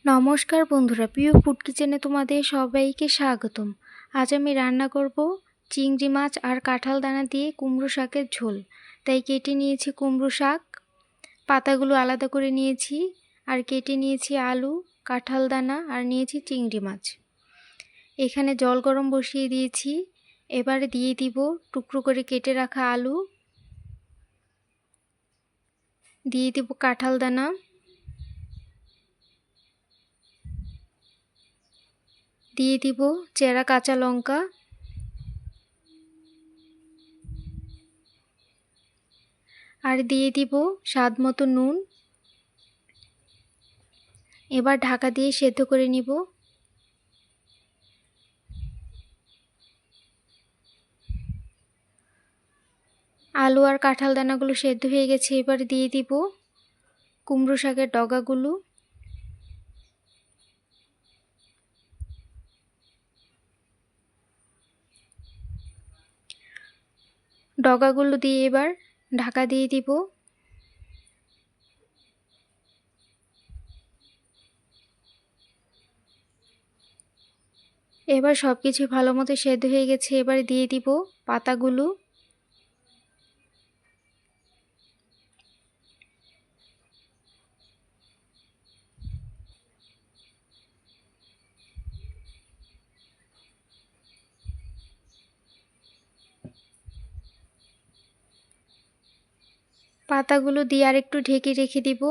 নমস্কার বন্ধুরা, প্রিয় ফুড কিচেনে তোমাদের সবাইকে স্বাগতম। আজ আমি রান্না করব চিংড়ি মাছ আর কাঁঠাল দানা দিয়ে কুমড়ো শাকের ঝোল। তাই কেটে নিয়েছি কুমড়ো শাক, পাতাগুলো আলাদা করে নিয়েছি, আর কেটে নিয়েছি আলু, কাঁঠাল দানা আর নিয়েছি চিংড়ি মাছ। এখানে জল গরম বসিয়ে দিয়েছি। এবারে দিয়ে দিব টুকরো করে কেটে রাখা আলু, দিয়ে দিব কাঁঠাল দানা, দিয়ে দিব চেরা কাঁচা লঙ্কা, আর দিয়ে দিব স্বাদ মতো নুন। এবার ঢাকা দিয়ে সেদ্ধ করে নিব। আলু আর কাঁঠাল দানাগুলো সেদ্ধ হয়ে গেছে। এবার দিয়ে দিব কুমড়ো শাকের ডগাগুলো, দিয়ে এবার ঢাকা দিয়ে দিব। এবার সব কিছু ভালো মতো সেদ্ধ হয়ে গেছে। এবার দিয়ে দিব পাতাগুলো, দিয়ে আর একটু ঢেকে রেখে দিব।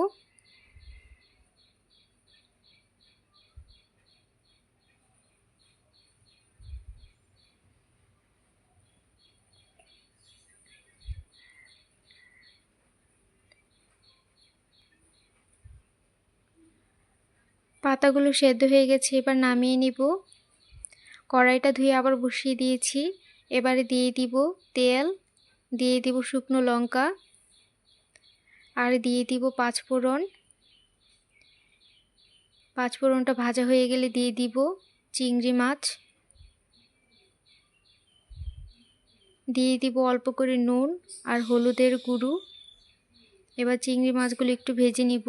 পাতাগুলো সেদ্ধ হয়ে গেছে। এবার নামিয়ে নিব। কড়াইটা ধুয়ে আবার বসিয়ে দিয়েছি। এবারে দিয়ে দিব তেল, দিয়ে দিব শুকনো লঙ্কা, আর দিয়ে দিব পাঁচফোড়ন। পাঁচফোড়নটা ভাজা হয়ে গেলে দিয়ে দিব চিংড়ি মাছ, দিয়ে দিব অল্প করে নুন আর হলুদের গুঁড়ো। এবার চিংড়ি মাছগুলো একটু ভেজে নিব।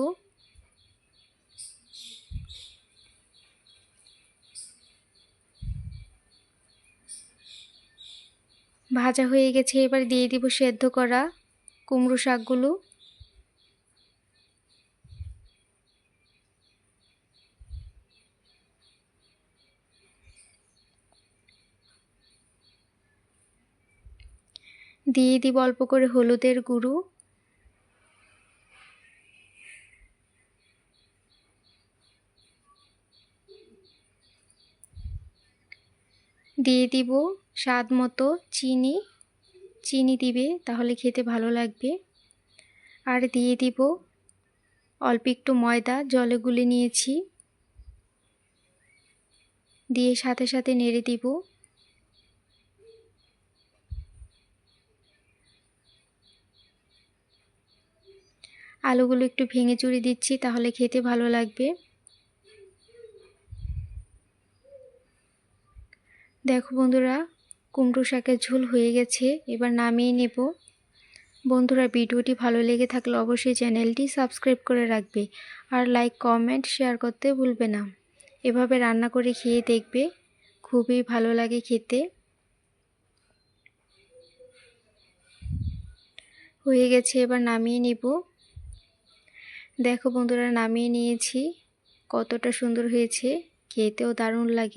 ভাজা হয়ে গেছে। এবার দিয়ে দিব সেদ্ধ করা কুমড়ো শাকগুলো, দিয়ে দিব অল্প করে হলুদের গুঁড়ো, দিয়ে দিব স্বাদ মতো চিনি দিবে, তাহলে খেতে ভালো লাগবে। আর দিয়ে দিব অল্প একটু ময়দা জলে গুলে নিয়েছি, দিয়ে সাথে সাথে নেড়ে দিব। আলুগুলো একটু ভেঙে চুরে দিচ্ছি, তাহলে খেতে ভালো লাগবে। দেখো বন্ধুরা, কুমড়ো শাকের ঝোল হয়ে গেছে। এবার নামিয়ে নেব। বন্ধুরা, ভিডিওটি ভালো লেগে থাকলে অবশ্যই চ্যানেলটি সাবস্ক্রাইব করে রাখবে, আর লাইক কমেন্ট শেয়ার করতে ভুলবে না। এভাবে রান্না করে খেয়ে দেখবে, খুবই ভালো লাগে খেতে। হয়ে গেছে, এবার নামিয়ে নিব। দেখো বন্ধুরা, নামিয়ে নিয়েছি। কতটা সুন্দর হয়েছে, খেতেও দারুণ লাগে।